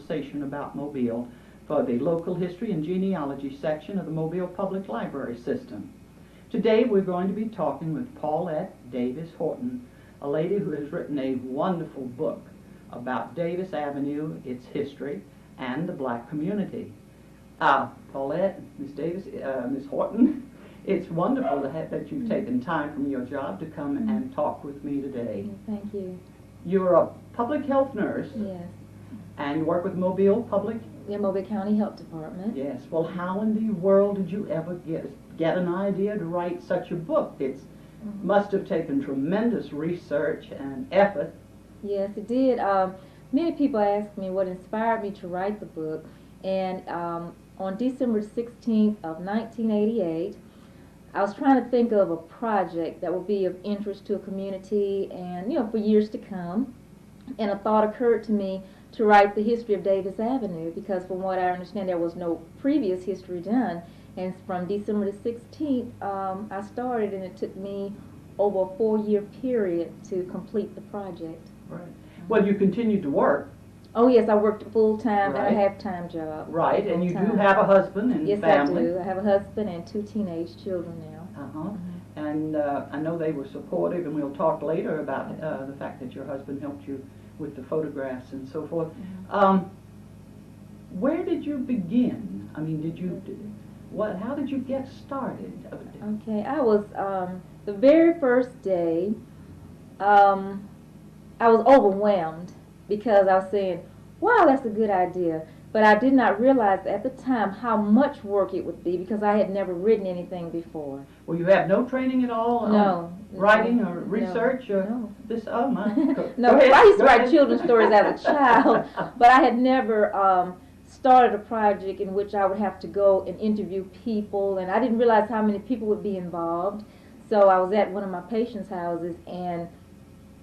conversation about Mobile for the Local History and Genealogy section of the Mobile Public Library System. Today we're going to be talking with Paulette Davis Horton, a lady who has written a wonderful book about Davis Avenue, its history, and the black community. Paulette, Miss Davis, Miss Horton, it's wonderful that you've taken time from your job to come and talk with me today. Thank you. You're a public health nurse. Yes. And you work with Mobile Public? The Mobile County Health Department. Yes. Well, how in the world did you ever get an idea to write such a book? It must have taken tremendous research and effort. Yes, it did. Many people ask me what inspired me to write the book, and on December 16th of 1988, I was trying to think of a project that would be of interest to a community and, for years to come. And a thought occurred to me to write the history of Davis Avenue, because from what I understand, there was no previous history done. And from December the 16th, I started, and it took me over a 4-year period to complete the project. Right. Well, you continued to work. Oh, yes, I worked full-time Right. and a half-time job. Right, and you do Full-time. have a husband and Yes, family. Yes, I do. I have a husband and 2 teenage children now. Uh-huh. And I know they were supportive, and we'll talk later about the fact that your husband helped you with the photographs and so forth. Where did you begin? I mean, how did you get started? Okay, I was, the very first day, I was overwhelmed because I was saying, wow, that's a good idea. But I did not realize at the time how much work it would be, because I had never written anything before. Well, you have no training at all? No. Writing or research? No. Oh my. No, I used to write children's stories as a child, but I had never started a project in which I would have to go and interview people, and I didn't realize how many people would be involved. So I was at one of my patients' houses, and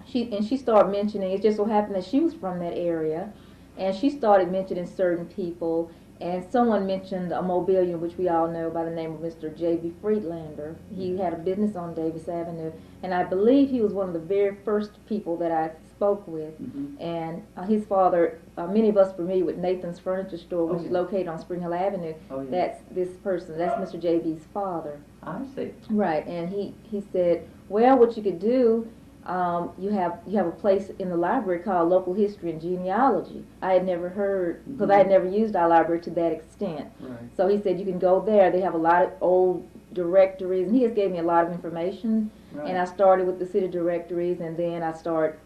she started mentioning, it just so happened that she was from that area, and she started mentioning certain people, and someone mentioned a Mobilian, which we all know by the name of Mr. J.B. Friedlander. He had a business on Davis Avenue, and I believe he was one of the very first people that I spoke with. And his father, many of us are familiar with Nathan's Furniture Store, which is located on Spring Hill Avenue. That's this person, that's Mr. J.B.'s father. I see. Right, and he said, well, what you could do, you have a place in the library called Local History and Genealogy. I had never heard, because I had never used our library to that extent. Right. So he said, you can go there. They have a lot of old directories, and he just gave me a lot of information. Right. And I started with the city directories, and then I started,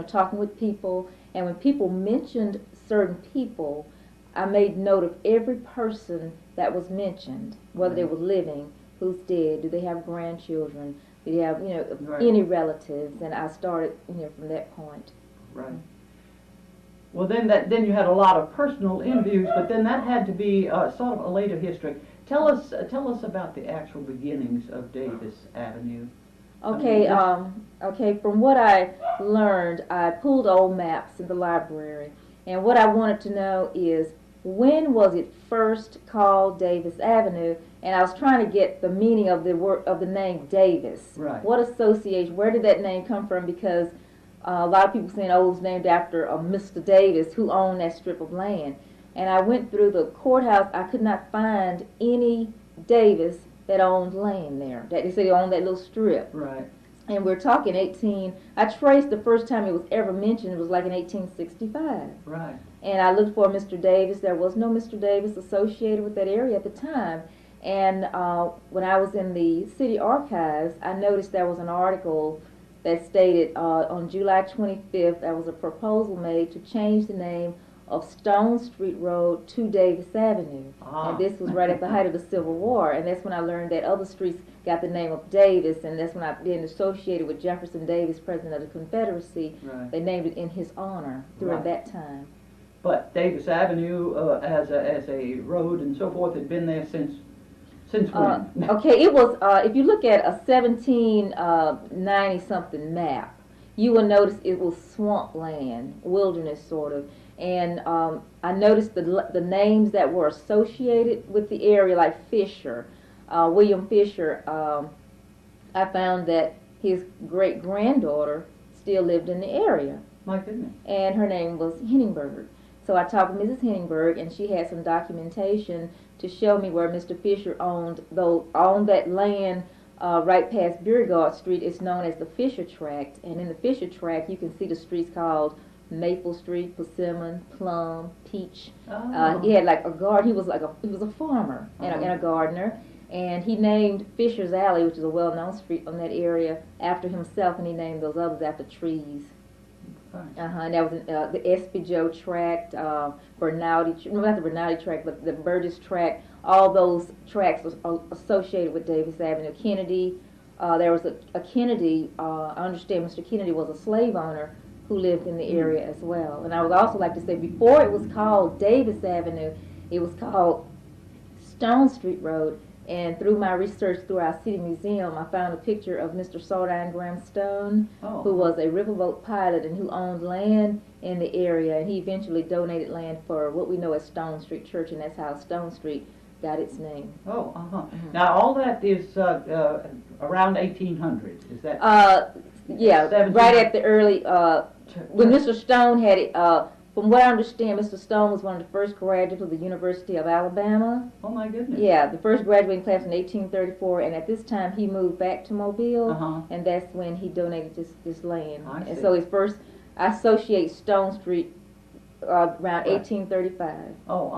talking with people. And when people mentioned certain people, I made note of every person that was mentioned, whether they were living, who's dead, do they have grandchildren, do they have, any relatives, and I started, from that point. Right. Well, then you had a lot of personal interviews, but then that had to be sort of a later history. Tell us about the actual beginnings of Davis Avenue. Okay, okay. From what I learned, I pulled old maps in the library, and what I wanted to know is, when was it first called Davis Avenue? And I was trying to get the meaning of the name Davis. Right. What association? Where did that name come from? Because a lot of people saying, oh, it was named after Mr. Davis, who owned that strip of land. And I went through the courthouse. I could not find any Davis that owned land there. That they say they owned that little strip. Right. And we're talking I traced the first time it was ever mentioned, it was like in 1865. Right. And I looked for Mr. Davis. There was no Mr. Davis associated with that area at the time. And when I was in the city archives, I noticed there was an article that stated on July 25th, there was a proposal made to change the name of Stone Street Road to Davis Avenue. And this was right at the height of the Civil War. And that's when I learned that other streets got the name of Davis, and that's when I been associated with Jefferson Davis, President of the Confederacy. Right. They named it in his honor during that time. But Davis Avenue as a road and so forth had been there since when? Okay, it was, if you look at a 1790-something map, you will notice it was swampland, wilderness sort of. And I noticed the names that were associated with the area, like Fisher, William Fisher. I found that his great-granddaughter still lived in the area. My goodness. And her name was Henningberg. So I talked with Mrs. Henningberg, and she had some documentation to show me where Mr. Fisher owned that land right past Beauregard Street. It's known as the Fisher Tract, and in the Fisher Tract you can see the streets called Maple Street, Persimmon, Plum, Peach. He had like a garden. He was a farmer and a gardener, and he named Fisher's Alley, which is a well-known street on that area, after himself, and he named those others after trees. And that was the Espijo Tract, Bernaldi, not the Bernaldi Tract, but the Burgess Tract. All those tracts were associated with Davis Avenue. Kennedy, there was a Kennedy. I understand Mr. Kennedy was a slave owner who lived in the area as well. And I would also like to say, before it was called Davis Avenue, it was called Stone Street Road. And through my research through our city museum, I found a picture of Mr. Sordine Graham Stone, who was a riverboat pilot and who owned land in the area. And he eventually donated land for what we know as Stone Street Church, and that's how Stone Street got its name. Now, all that is around 1800, is that? Yeah, right at the early, when Mr. Stone had it, from what I understand, Mr. Stone was one of the first graduates of the University of Alabama. Oh, my goodness. Yeah, the first graduating class in 1834, and at this time he moved back to Mobile, and that's when he donated this land. And so I associate Stone Street around 1835.